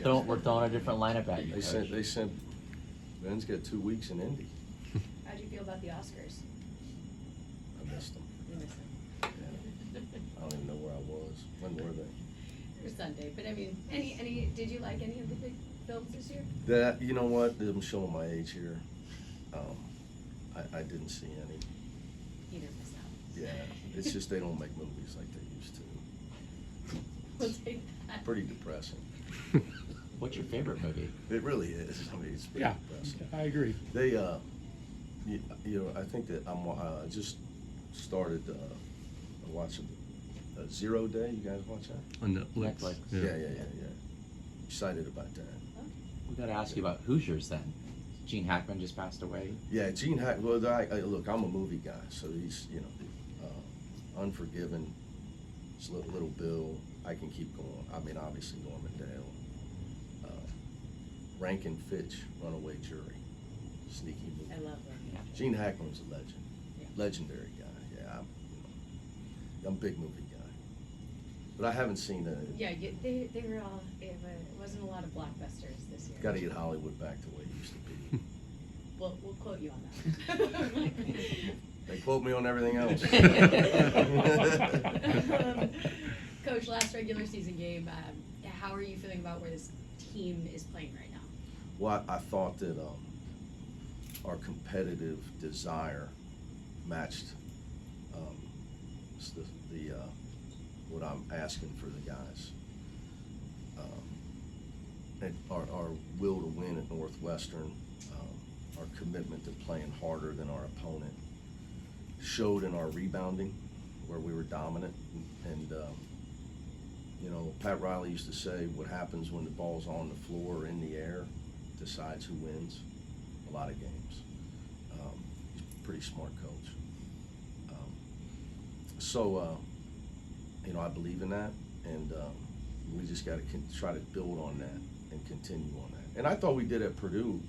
We're throwing a different lineup at you. They sent Ben's got 2 weeks in Indy. How do you feel about the Oscars? I missed them. You missed them. Yeah. I don't even know where I was. When were they? Or Sunday, but I mean, did you like any of the big films this year? That, you know what? I'm showing my age here. I didn't see any. You didn't miss out. Yeah, it's just they don't make movies like they used to. We'll take that. Pretty depressing. What's your favorite movie? It really is. I mean, it's pretty depressing. I agree. They, you know, I think that I just started watching Zero Day. You guys watch that? On Netflix. Netflix. Yeah. Excited about that. We got to ask you about Hoosiers then. Gene Hackman just passed away. Yeah, Gene Hackman. Well, look, I'm a movie guy, so he's, you know, Unforgiven, Little Bill. I can keep going. I mean, obviously Norman Dale, Rankin Fitch, Runaway Jury, sneaky movie. I love them. Yeah. Gene Hackman's a legend, Yeah. legendary guy. Yeah, I'm a big movie guy, but I haven't seen Yeah, they were all. It wasn't a lot of blockbusters this year. Got to get Hollywood back to where it used to be. We'll quote you on that. They quote me on everything else. Coach, last regular season game, how are you feeling about where this team is playing right now? Well, I thought that our competitive desire matched the what I'm asking for the guys. And our will to win at Northwestern, our commitment to playing harder than our opponent showed in our rebounding, where we were dominant. And you know, Pat Riley used to say, what happens when the ball's on the floor or in the air decides who wins a lot of games. He's a pretty smart coach. So you know, I believe in that, and we just got to try to build on that and continue on that. And I thought we did at Purdue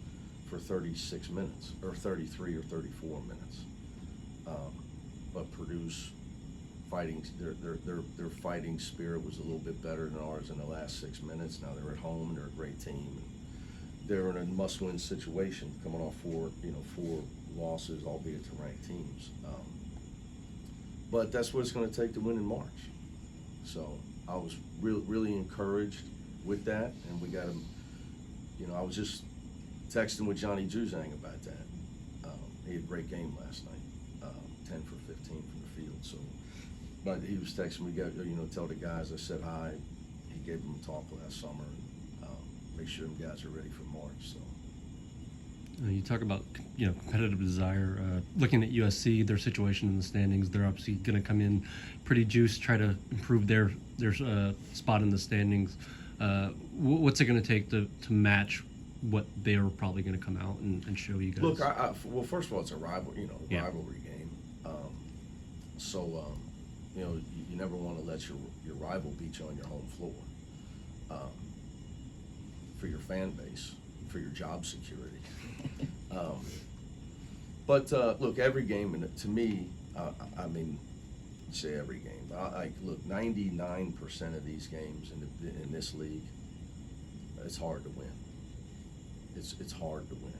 for 36 minutes, or 33 or 34 minutes. But Purdue's fighting, their fighting spirit was a little bit better than ours in the last 6 minutes. Now they're at home and they're a great team. And they're in a must-win situation, coming off four losses, albeit to ranked teams. But that's what it's going to take to win in March. So I was really encouraged with that, and we got him. You know, I was just texting with Johnny Juzang about that. He had a great game last night, 10 for 15 from the field. So, but he was texting me, tell the guys I said hi. He gave them a talk last summer, and make sure them guys are ready for March. So. You talk about competitive desire. Looking at USC, their situation in the standings, they're obviously going to come in pretty juiced, try to improve their spot in the standings. What's it going to take to match what they're probably going to come out and show you guys? Look, well, first of all, it's a rivalry game. So you never want to let your rival beat you on your home floor. For your fan base, for your job security. But look, every game, and to me, I mean, say every game. Look, 99% of these games in this league, it's hard to win. It's hard to win,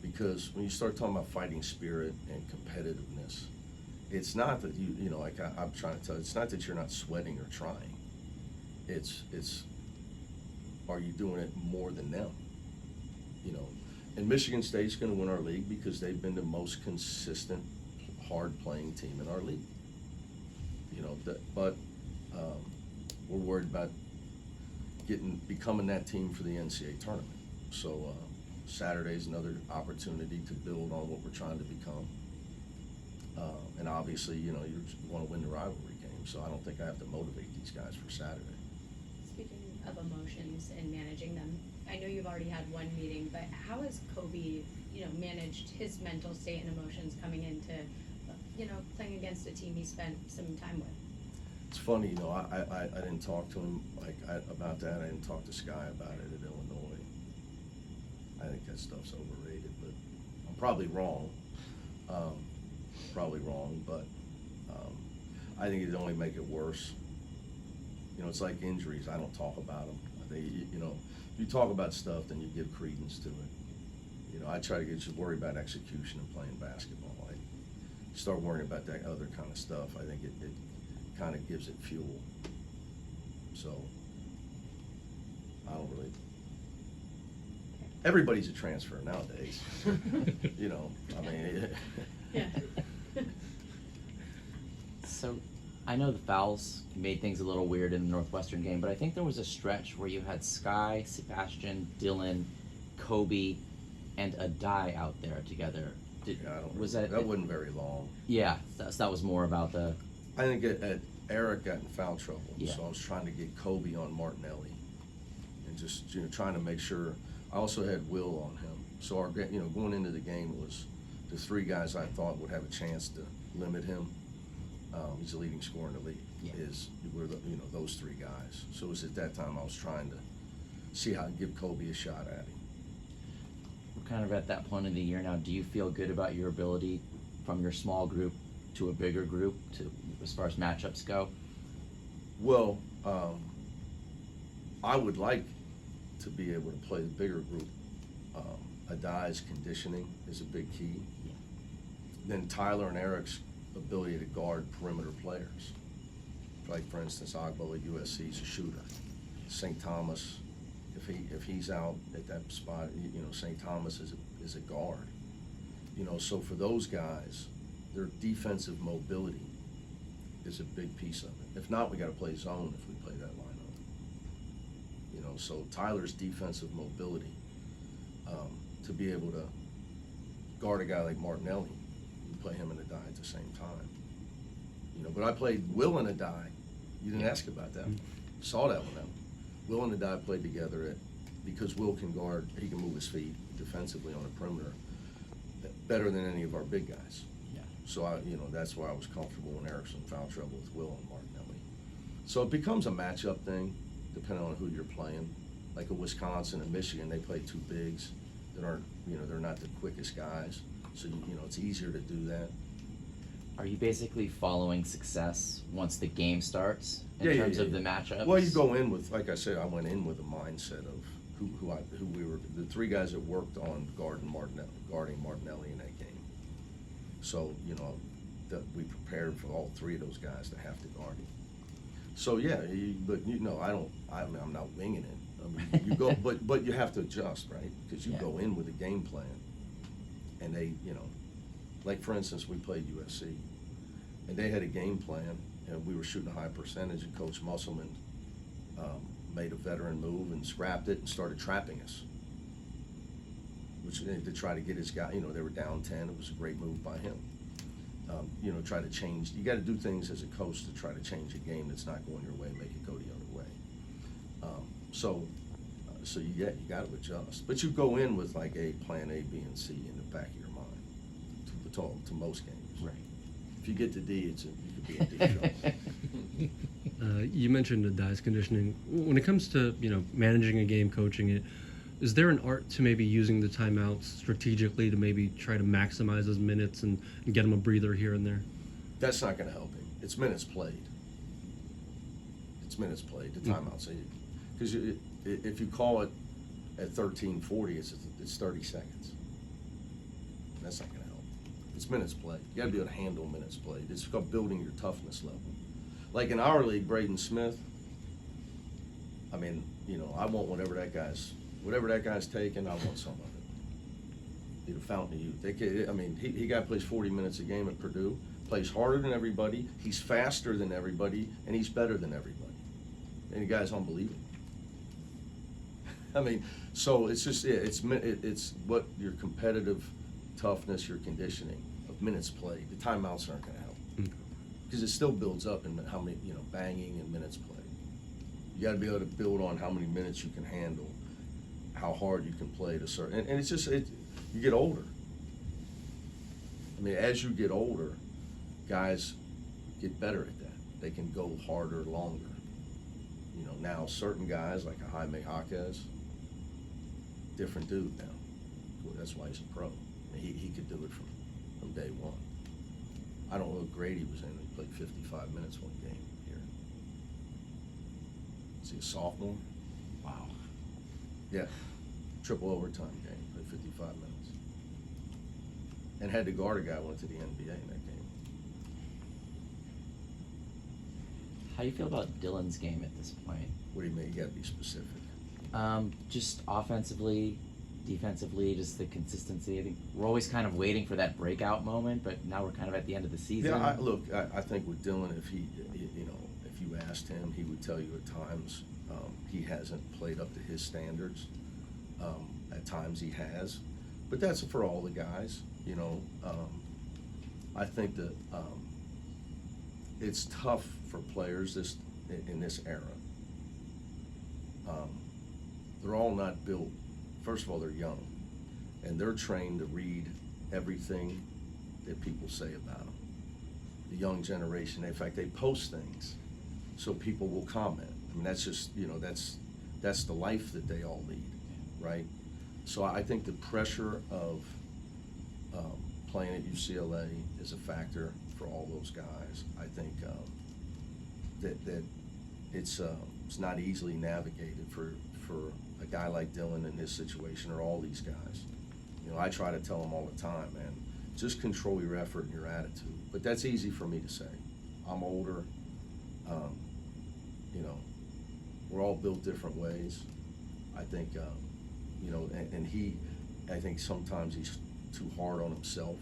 because when you start talking about fighting spirit and competitiveness, it's not that I'm trying to tell you, it's not that you're not sweating or trying. It's are you doing it more than them? And Michigan State's going to win our league because they've been the most consistent, hard-playing team in our league. But we're worried about becoming that team for the NCAA tournament. So Saturday's another opportunity to build on what we're trying to become. And obviously, you want to win the rivalry game. So I don't think I have to motivate these guys for Saturday. Speaking of emotions and managing them, I know you've already had one meeting, but how has Kobe, managed his mental state and emotions coming into, playing against a team he spent some time with? It's funny, I didn't talk to him about that. I didn't talk to Sky about it at Illinois. I think that stuff's overrated, but I'm probably wrong. But I think it'd only make it worse. It's like injuries. I don't talk about them. You you talk about stuff, then you give credence to it. You know, I try to get you worry about execution and playing basketball. I start worrying about that other kind of stuff. I think it kind of gives it fuel. So I don't really. Everybody's a transfer nowadays. You know, I mean. Yeah. So, I know the fouls made things a little weird in the Northwestern game, but I think there was a stretch where you had Sky, Sebastian, Dylan, Kobe, and Adai out there together. Yeah, I don't was that wasn't very long. Yeah, that was more about the. I think Eric got in foul trouble, Yeah. so I was trying to get Kobe on Martinelli, and just trying to make sure. I also had Will on him, so our going into the game was the three guys I thought would have a chance to limit him. He's the leading scorer in the league. Yeah. Were those three guys. So it was at that time I was trying to see how to give Kobe a shot at him. We're kind of at that point in the year now. Do you feel good about your ability from your small group to a bigger group as far as matchups go? Well, I would like to be able to play the bigger group. Adai's conditioning is a big key. Yeah. Then Tyler and Eric's ability to guard perimeter players. Like for instance, Agbo at USC is a shooter. St. Thomas, if he's out at that spot, St. Thomas is a guard. So for those guys, their defensive mobility is a big piece of it. If not, we got to play zone if we play that lineup. So Tyler's defensive mobility, to be able to guard a guy like Martinelli, you play him and Adai at the same time. But I played Will and Adai. You didn't ask about that. Saw that one out. Will and Adai played together because Will can guard, he can move his feet defensively on the perimeter better than any of our big guys. Yeah. So that's why I was comfortable when Eric's in foul trouble with Will and Martinelli. So it becomes a matchup thing, depending on who you're playing. Like at Wisconsin and Michigan, they play two bigs that aren't, they're not the quickest guys. So it's easier to do that. Are you basically following success once the game starts in terms of the matchups? Well, you go in with, like I said, I went in with a mindset of who we were, the three guys that worked on guarding Martinelli in that game. So we prepared for all three of those guys to have to guard him. So yeah, I'm not winging it. I mean, you go, but you have to adjust, right? Because you go in with a game plan, and they, like for instance, we played USC, and they had a game plan, and we were shooting a high percentage, and Coach Musselman made a veteran move and scrapped it and started trapping us, which to try to get his guy. They were down 10. It was a great move by him. Try to change. You got to do things as a coach to try to change a game that's not going your way, make it go the other way. So you got to adjust. But you go in with like plan A, B, and C in the back of your mind to most games. Right. If you get to D, you could be in deep trouble. You mentioned Adai's conditioning. When it comes to managing a game, coaching it, is there an art to maybe using the timeouts strategically to maybe try to maximize his minutes and get him a breather here and there? That's not going to help him. It's minutes played. The timeouts. Because if you call it at 13:40, it's 30 seconds. That's not going to help. It's minutes played. You got to be able to handle minutes played. It's called building your toughness level. Like in our league, Braden Smith. I mean, I want whatever that guy's taking. I want some of it. He's a fountain of youth. He plays 40 minutes a game at Purdue. Plays harder than everybody. He's faster than everybody, and he's better than everybody. And the guy's unbelievable. So it's just it's what your competitive toughness, your conditioning of minutes played. The timeouts aren't going to help because it still builds up in how many banging and minutes played. You got to be able to build on how many minutes you can handle, how hard you can play to certain. And it's just you get older. As you get older, guys get better at that. They can go harder, longer. Now certain guys like a Jaime Jaquez, different dude now. That's why he's a pro. He could do it from day one. I don't know if Grady was in. He played 55 minutes one game here. Is he a sophomore? Wow. Yeah, triple overtime game, played 55 minutes. And had to guard a guy who went to the NBA in that game. How do you feel about Dylan's game at this point? What do you mean? You gotta be specific. Just offensively, defensively, just the consistency. I think we're always kind of waiting for that breakout moment, but now we're kind of at the end of the season. Yeah, I think with Dylan, if if you asked him, he would tell you at times he hasn't played up to his standards. At times he has, but that's for all the guys. I think that it's tough for players in this era. They're all not built. First of all, they're young, and they're trained to read everything that people say about them. The young generation, in fact, they post things so people will comment. I mean, that's just, that's the life that they all lead, right? So I think the pressure of playing at UCLA is a factor for all those guys. I think that it's not easily navigated for a guy like Dylan in this situation, or all these guys. I try to tell them all the time, man, just control your effort and your attitude. But that's easy for me to say. I'm older. We're all built different ways. I think, and he, I think sometimes he's too hard on himself.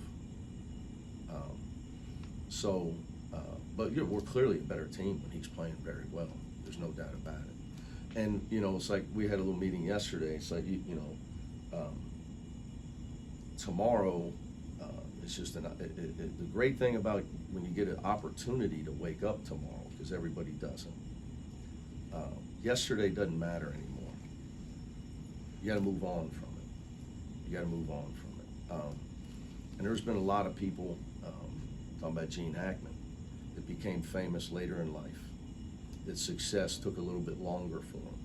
But we're clearly a better team when he's playing very well. There's no doubt about it. And, it's like we had a little meeting yesterday. It's like, tomorrow, it's just the great thing about when you get an opportunity to wake up tomorrow, because everybody doesn't. Yesterday doesn't matter anymore. You got to move on from it. You got to move on from it. And there's been a lot of people, talking about Gene Hackman, that became famous later in life, that success took a little bit longer for them.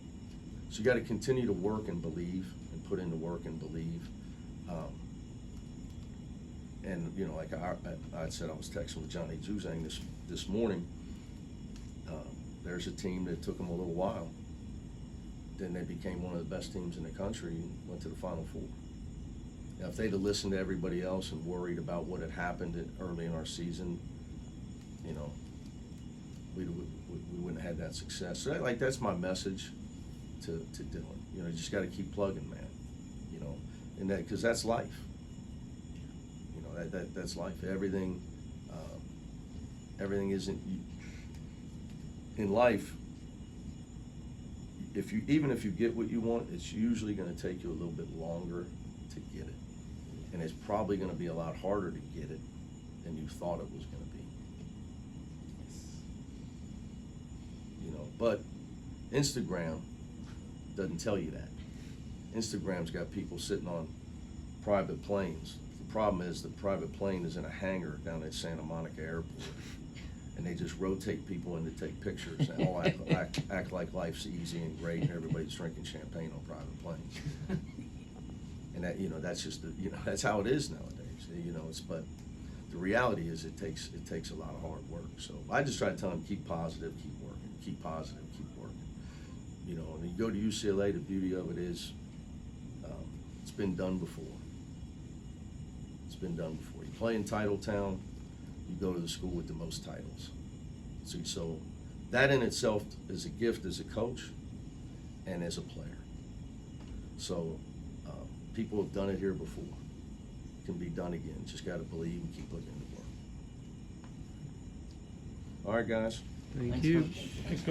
So you got to continue to work and believe, and put in the work and believe. And like I said, I was texting with Johnny Juzang this morning. There's a team that took them a little while. Then they became one of the best teams in the country and went to the Final Four. Now, if they'd have listened to everybody else and worried about what had happened early in our season, we wouldn't have had that success. So that's my message to Dylan. You just got to keep plugging, man. And that, because that's life. That's life. Everything isn't in life. Even if you get what you want, it's usually going to take you a little bit longer to get it, and it's probably going to be a lot harder to get it than you thought it was going to be. But Instagram doesn't tell you that. Instagram's got people sitting on private planes. The problem is the private plane is in a hangar down at Santa Monica Airport, and they just rotate people in to take pictures and all act like life's easy and great, and everybody's drinking champagne on private planes. And that, that's just that's how it is nowadays. But the reality is it takes a lot of hard work. So I just try to tell them, keep positive, keep working, keep positive, keep working. And you go to UCLA, the beauty of it is it's been done before. It's been done before. You play in Titletown, you go to the school with the most titles. So that in itself is a gift as a coach and as a player. So people have done it here before. It can be done again. Just got to believe and keep looking at the work. All right, guys. Thank Thanks, you. Coach. Thanks, Coach.